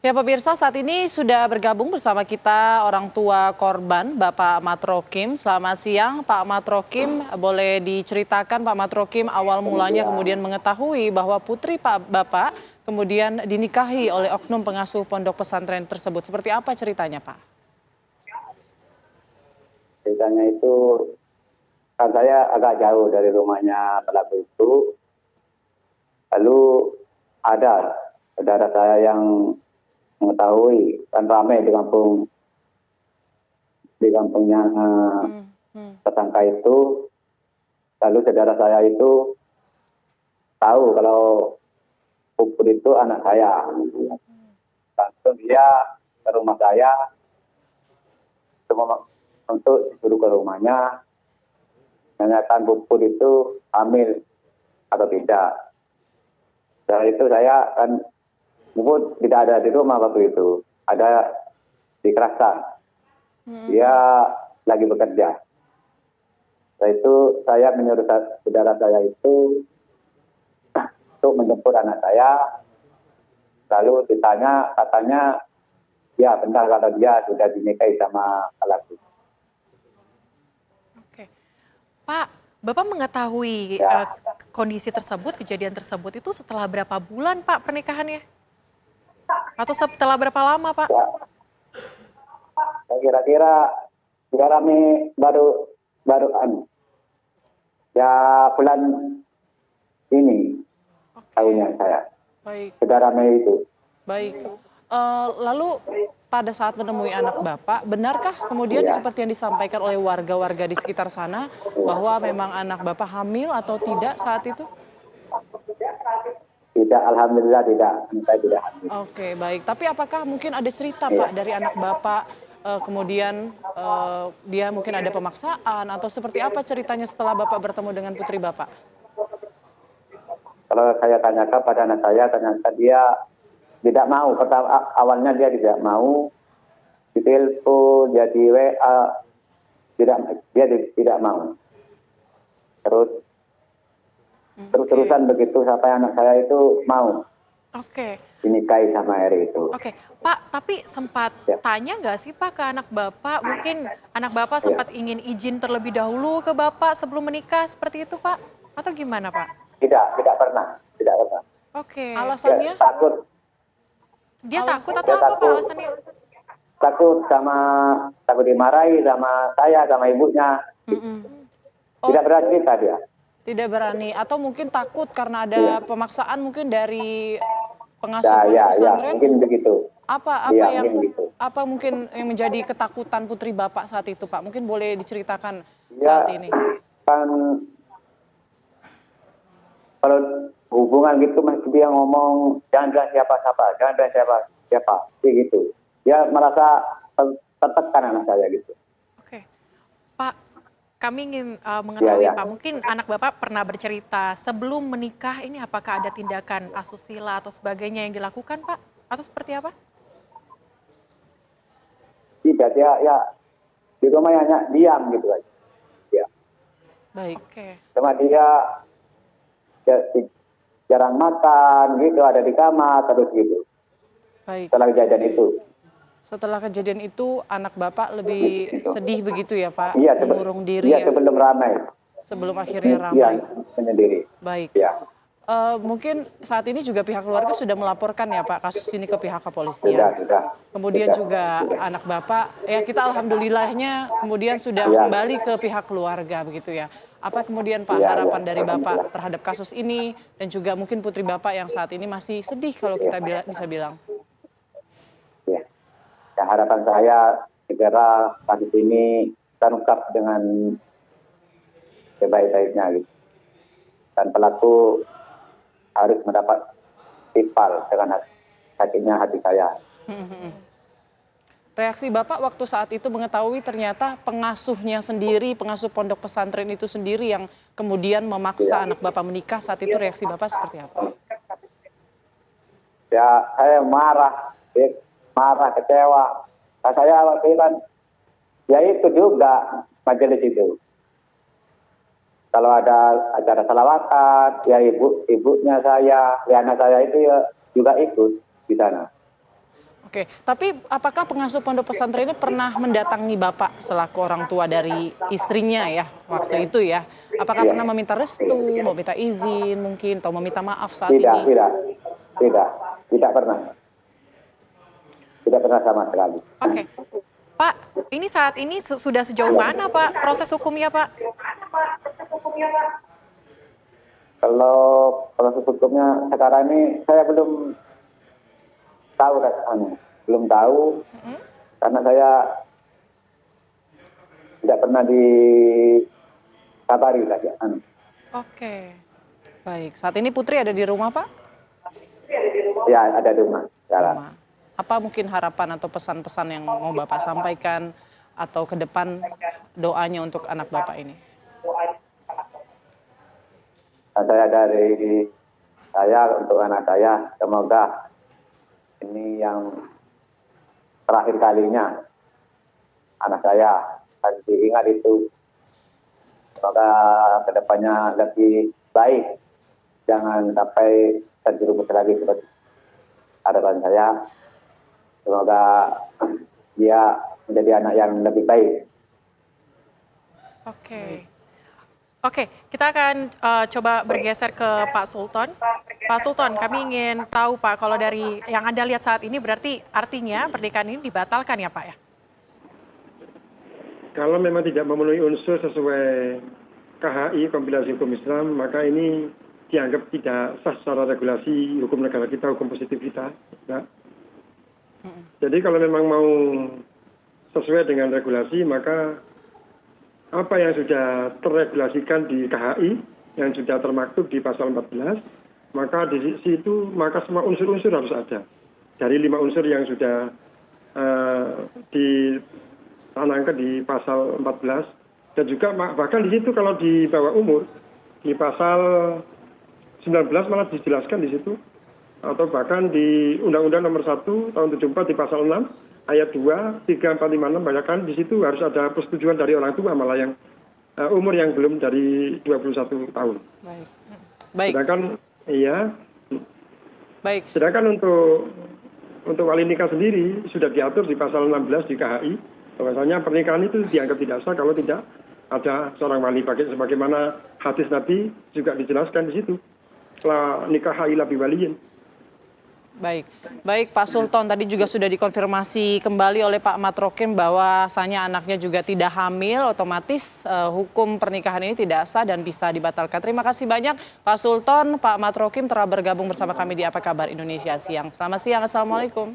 Ya pemirsa, saat ini sudah bergabung bersama kita orang tua korban, Bapak Matrokim. Selamat siang, Pak Matrokim. Boleh diceritakan Pak Matrokim awal mulanya kemudian mengetahui bahwa putri Pak Bapak kemudian dinikahi oleh oknum pengasuh pondok pesantren tersebut. Seperti apa ceritanya, Pak? Ceritanya itu kan saya agak jauh dari rumahnya pelaku itu. Lalu ada saudara saya yang mengetahui, kan ramai di kampungnya tersangka itu. Lalu saudara saya itu tahu kalau Puput itu anak saya. Langsung dia ke rumah saya untuk disuruh ke rumahnya, menanyakan Puput itu hamil atau tidak. Setelah itu saya kan Puput tidak ada di rumah waktu itu, ada di Kerasan. Dia lagi bekerja. Setelah itu saya menyuruh saudara saya itu untuk menjemput anak saya. Lalu ditanya, katanya ya benar kalau dia sudah dinikahi sama pelaku. Oke. Pak, Bapak mengetahui Ya. kondisi tersebut, kejadian tersebut itu setelah berapa bulan Pak pernikahannya? Atau setelah berapa lama Pak? Ya, saya kira-kira juga rame baru ya bulan ini tahunya saya. Baik, Sudah ramai itu. baik. Lalu pada saat menemui anak Bapak, benarkah kemudian Iya. seperti yang disampaikan oleh warga-warga di sekitar sana bahwa memang anak Bapak hamil atau tidak saat itu? Tidak, alhamdulillah tidak. Saya tidak hamil. Oke, baik. Tapi apakah mungkin ada cerita, Iya. Pak, dari anak Bapak, kemudian dia mungkin ada pemaksaan atau seperti apa ceritanya setelah Bapak bertemu dengan putri Bapak? Kalau saya tanyakan pada anak saya, ternyata dia tidak mau. Awalnya dia tidak mau. Di telepon, dia di WA, dia tidak mau. Terus-terusan begitu sampai anak saya itu mau Oke. dinikahi sama Eri itu. Oke, Pak, tapi sempat Ya. tanya nggak sih Pak ke anak Bapak? Mungkin anak Bapak Ya. sempat ingin izin terlebih dahulu ke Bapak sebelum menikah, seperti itu Pak? Atau gimana Pak? Tidak pernah. Oke, Dia Alasannya? takut dia takut atau Dia apa Pak takut. alasannya? takut dimarahi sama saya, sama ibunya. Oh, Tidak berani cerita dia. tidak berani atau mungkin takut karena ada Iya. pemaksaan mungkin dari pengasuh Ya, pondok ya, pesantren? mungkin begitu. Apa Iya, yang mungkin gitu. apa mungkin yang menjadi ketakutan putri Bapak saat itu, Pak? Mungkin boleh diceritakan Ya, saat ini. kan kalau hubungan gitu masih dia ngomong jangan bilang siapa-siapa, gitu. Dia merasa tertekan anak saya gitu. Oke, Pak, kami ingin mengetahui Ya. Pak, mungkin anak Bapak pernah bercerita sebelum menikah ini apakah ada tindakan asusila atau sebagainya yang dilakukan Pak? Atau seperti apa? Tidak, dia ya di rumah hanya diam gitu aja. Ya. Baik. Oke. Cuma dia jarang makan gitu, ada di kamar terus gitu. Baik. Setelah kejadian itu. Setelah kejadian itu anak Bapak lebih sedih begitu ya, Pak? Iya, Mengurung diri ya, sebelum ramai. sebelum akhirnya Iya, ramai. menyendiri. Baik. Ya. Mungkin saat ini juga pihak keluarga sudah melaporkan ya Pak kasus ini ke pihak kepolisian. Sudah. Kemudian juga anak Bapak, ya kita alhamdulillahnya kemudian sudah Ya. kembali ke pihak keluarga begitu ya. Apa kemudian Pak Ya, harapan ya. dari Bapak terhadap kasus ini dan juga mungkin putri Bapak yang saat ini masih sedih kalau kita bisa bilang. Ya. Ya, harapan saya segera kasus ini terungkap dengan sebaik-baiknya gitu. Dan pelaku harus mendapat timpal dengan sakitnya hati saya. Reaksi Bapak waktu saat itu mengetahui ternyata pengasuhnya sendiri, pengasuh pondok pesantren itu sendiri yang kemudian memaksa anak Bapak menikah, saat itu reaksi Bapak seperti apa? Ya, saya marah, kecewa. Nah, saya waktu itu kan, ya itu juga majelis itu. Kalau ada acara salawatan, ya ibunya saya, anak saya itu ya juga ikut di sana. Oke, tapi apakah pengasuh pondok pesantren ini pernah mendatangi Bapak selaku orang tua dari istrinya ya, waktu itu ya? Apakah Iya. pernah meminta restu, meminta izin mungkin, atau meminta maaf saat Tidak, ini? tidak pernah. Tidak pernah sama sekali. Oke. Pak, ini saat ini sudah sejauh mana Pak proses hukumnya Pak? Kalau proses hukumnya sekarang ini saya belum tahu rasanya. Belum tahu karena saya tidak pernah dikabari saja. Oke. Baik, saat ini Putri ada di rumah Pak? Ya, ada di rumah sekarang. Rumah. Apa mungkin harapan atau pesan-pesan yang mau Bapak sampaikan atau ke depan doanya untuk anak Bapak ini? Saya dari saya untuk anak saya, semoga ini yang terakhir kalinya anak saya dan diingat itu. Semoga kedepannya lebih baik, jangan sampai terjerumus lagi seperti harapan saya. Semoga dia menjadi anak yang lebih baik. Oke. Oke, kita akan coba bergeser ke Pak Sultan. Pak Sultan, kami ingin tahu Pak, kalau dari yang Anda lihat saat ini berarti artinya pernikahan ini dibatalkan ya Pak ya? Kalau memang tidak memenuhi unsur sesuai KHI, kompilasi hukum Islam, maka ini dianggap tidak sah secara regulasi hukum negara kita, hukum positif kita. Mbak. Jadi kalau memang mau sesuai dengan regulasi, maka apa yang sudah terregulasikan di KHI, yang sudah termaktub di pasal 14, maka di situ maka semua unsur-unsur harus ada. Dari 5 unsur yang sudah ditanamkan di pasal 14, dan juga bahkan di situ kalau di bawah umur, di pasal 19 malah dijelaskan di situ, atau bahkan di Undang-Undang Nomor 1 Tahun 74 di pasal 6 ayat 2, 3, 4, 5, 6, bahkan di situ harus ada persetujuan dari orang tua malah yang umur yang belum dari 21 tahun. Baik. Baik. Sedangkan Baik. Sedangkan untuk wali nikah sendiri sudah diatur di pasal 16 di KHI, bahwasanya pernikahan itu dianggap tidak sah kalau tidak ada seorang wali, sebagaimana hadis Nabi juga dijelaskan di situ. La nikah illa biwaliyin. Baik, baik Pak Sultan, tadi juga sudah dikonfirmasi kembali oleh Pak Matrokim bahwasanya anaknya juga tidak hamil, otomatis hukum pernikahan ini tidak sah dan bisa dibatalkan. Terima kasih banyak Pak Sultan, Pak Matrokim telah bergabung bersama kami di Apa Kabar Indonesia Siang. Selamat siang, Assalamualaikum.